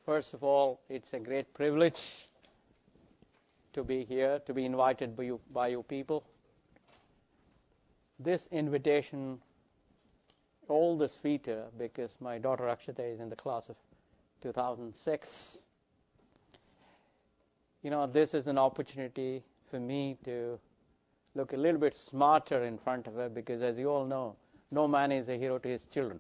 First of all, it's a great privilege to be here, to be invited by you people. This invitation, all the sweeter because my daughter Akshata is in the class of 2006. This is an opportunity for me to look a little bit smarter in front of her because, as you all know, no man is a hero to his children.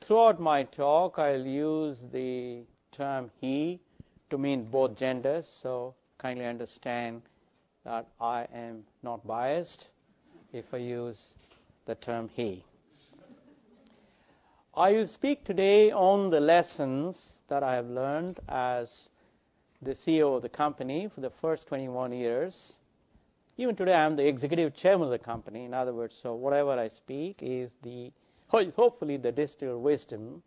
Throughout my talk, I'll use the term he to mean both genders, so kindly understand that I am not biased if I use the term he. I will speak today on the lessons that I have learned as the CEO of the company for the first 21 years. Even today, I am the executive chairman of the company. In other words, so whatever I speak is hopefully the distilled wisdom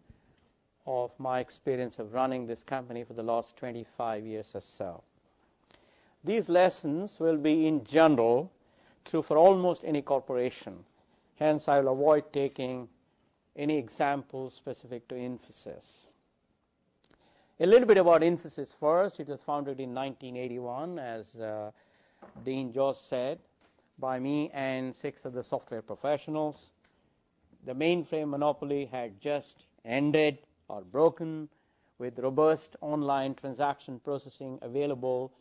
of my experience of running this company for the last 25 years or so. These lessons will be in general true for almost any corporation. Hence, I will avoid taking any examples specific to Infosys. A little bit about Infosys first. It was founded in 1981, as Dean Joss said, by me and 6 other software professionals. The mainframe monopoly had just ended or broken, with robust online transaction processing available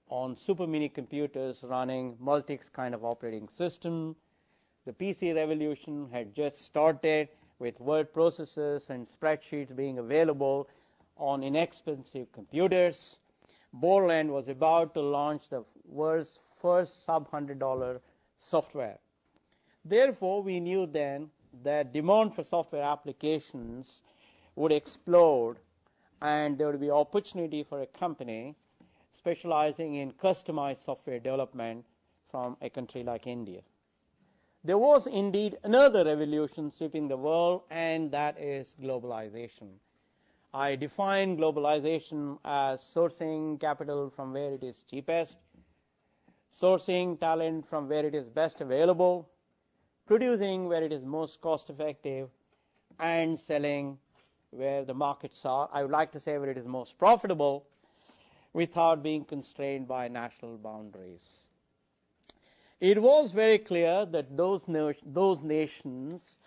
on super mini computers running Multics kind of operating system. The PC revolution had just started, with word processors and spreadsheets being available on inexpensive computers. Borland was about to launch the world's first sub-$100 software. Therefore, we knew then that demand for software applications would explode, and there would be opportunity for a company specializing in customized software development from a country like India. There was indeed another revolution sweeping the world, and that is globalization. I define globalization as sourcing capital from where it is cheapest, sourcing talent from where it is best available, producing where it is most cost effective, and selling where the markets are. I would like to say where it is most profitable without being constrained by national boundaries. It was very clear that those nations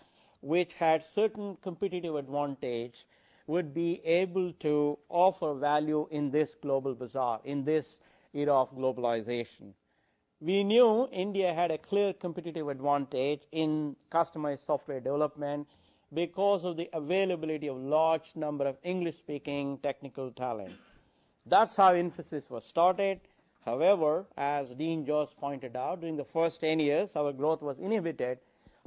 which had certain competitive advantage would be able to offer value in this global bazaar, in this era of globalization. We knew India had a clear competitive advantage in customized software development because of the availability of large number of English-speaking technical talent. That's how Infosys was started. However, as Dean Joss pointed out, during the first 10 years, our growth was inhibited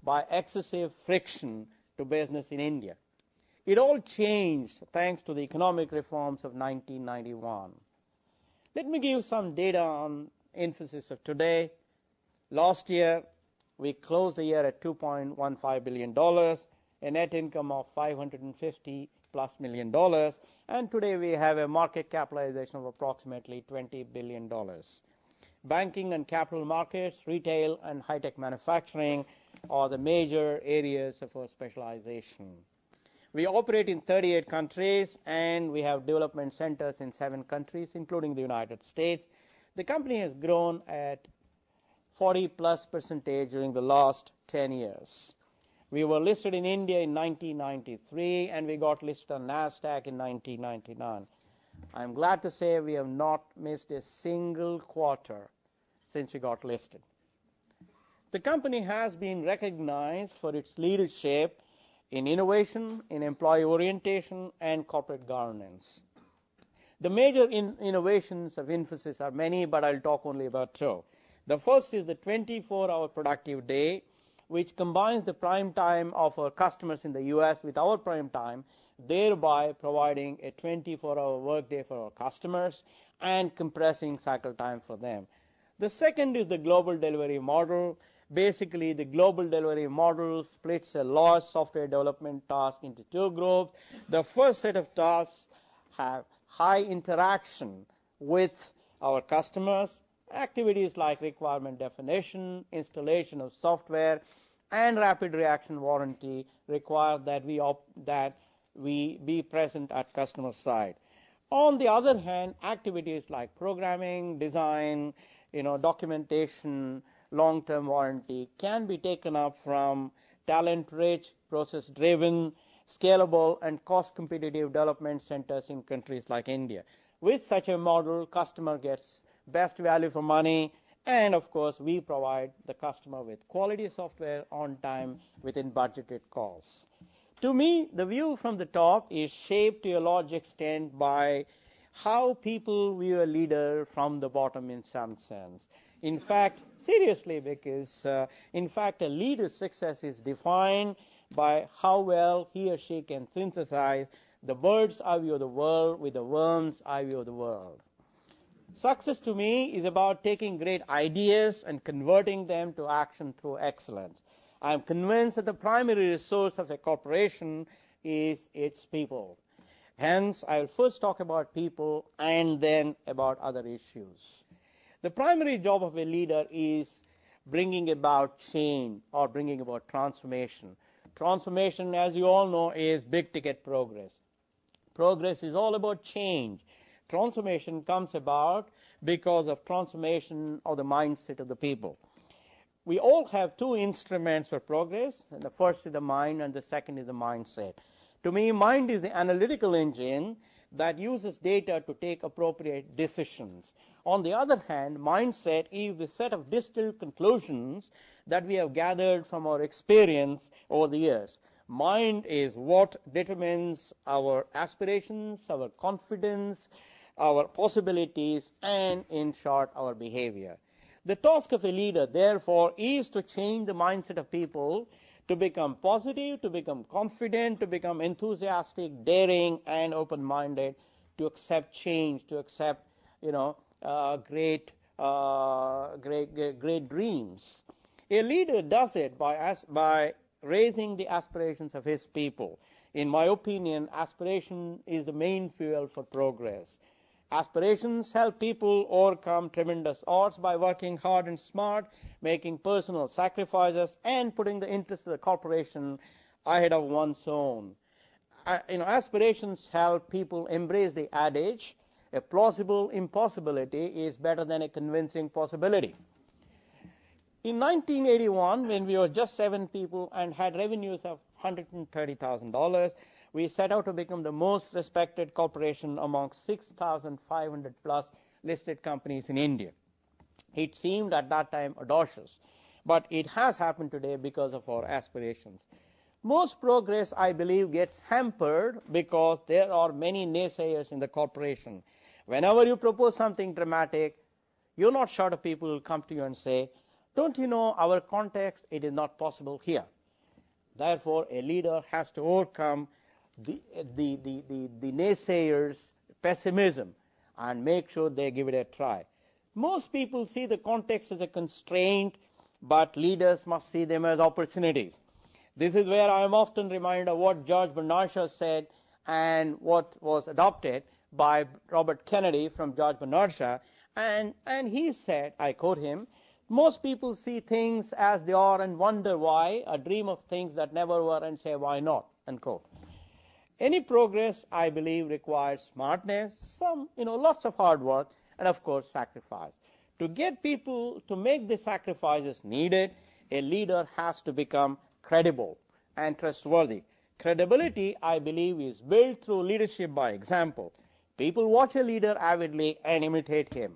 by excessive friction to business in India. It all changed thanks to the economic reforms of 1991. Let me give some data on Infosys of today. Last year, we closed the year at $2.15 billion, a net income of $550+ million, and today we have a market capitalization of approximately $20 billion. Banking and capital markets, retail, and high-tech manufacturing are the major areas of our specialization. We operate in 38 countries, and we have development centers in 7 countries, including the United States. The company has grown at 40+% during the last 10 years. We were listed in India in 1993, and we got listed on NASDAQ in 1999. I'm glad to say we have not missed a single quarter since we got listed. The company has been recognized for its leadership in innovation, in employee orientation, and corporate governance. The major innovations of Infosys are many, but I'll talk only about 2. The first is the 24-hour productive day, which combines the prime time of our customers in the U.S. with our prime time, thereby providing a 24-hour workday for our customers and compressing cycle time for them. The second is the global delivery model. Basically, the global delivery model splits a large software development task into 2 groups. The first set of tasks have high interaction with our customers, activities like requirement definition, installation of software, and rapid reaction warranty require that we be present at customer side. On the other hand, activities like programming, design, documentation, long-term warranty can be taken up from talent-rich, process-driven, scalable, and cost-competitive development centers in countries like India. With such a model, customer gets best value for money, and of course, we provide the customer with quality software on time within budgeted costs. To me, the view from the top is shaped to a large extent by how people view a leader from the bottom in some sense. In fact, seriously, because in fact, a leader's success is defined by how well he or she can synthesize the bird's eye view of the world with the worm's eye view of the world. Success to me is about taking great ideas and converting them to action through excellence. I am convinced that the primary resource of a corporation is its people. Hence, I will first talk about people and then about other issues. The primary job of a leader is bringing about change or bringing about transformation. Transformation, as you all know, is big-ticket progress. Progress is all about change. Transformation comes about because of transformation of the mindset of the people. We all have two instruments for progress, and the first is the mind and the second is the mindset. To me, mind is the analytical engine that uses data to take appropriate decisions. On the other hand, mindset is the set of distilled conclusions that we have gathered from our experience over the years. Mind is what determines our aspirations, our confidence, our possibilities, and in short, our behavior. The task of a leader, therefore, is to change the mindset of people to become positive, to become confident, to become enthusiastic, daring, and open-minded, to accept change, to accept, great dreams. A leader does it by raising the aspirations of his people. In my opinion, aspiration is the main fuel for progress. Aspirations help people overcome tremendous odds by working hard and smart, making personal sacrifices, and putting the interests of the corporation ahead of one's own. Aspirations help people embrace the adage, a plausible impossibility is better than a convincing possibility. In 1981, when we were just 7 people and had revenues of $130,000, we set out to become the most respected corporation among 6,500 plus listed companies in India. It seemed at that time audacious, but it has happened today because of our aspirations. Most progress, I believe, gets hampered because there are many naysayers in the corporation. Whenever you propose something dramatic, you're not short of people who will come to you and say, don't you know our context, it is not possible here. Therefore, a leader has to overcome the naysayers' pessimism and make sure they give it a try. Most people see the context as a constraint, but leaders must see them as opportunities. This is where I am often reminded of what George Bernard Shaw said and what was adopted by Robert Kennedy from George Bernard Shaw. And he said, I quote him, most people see things as they are and wonder why, or dream of things that never were and say, why not, unquote. Any progress, I believe, requires smartness, lots of hard work, and of course, sacrifice. To get people to make the sacrifices needed, a leader has to become credible and trustworthy. Credibility, I believe, is built through leadership by example. People watch a leader avidly and imitate him.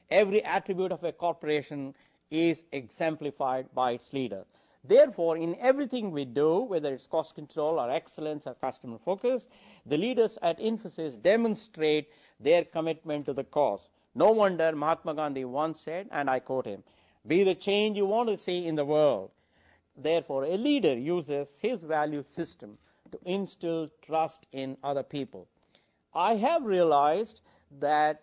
Every attribute of a corporation is exemplified by its leader. Therefore, in everything we do, whether it's cost control or excellence or customer focus, the leaders at Infosys demonstrate their commitment to the cause. No wonder Mahatma Gandhi once said, and I quote him, be the change you want to see in the world. Therefore, a leader uses his value system to instill trust in other people. I have realized that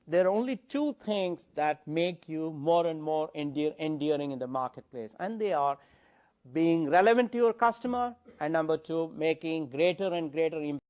there are only 2 things that make you more and more enduring in the marketplace, and they are being relevant to your customer, and number 2, making greater and greater impact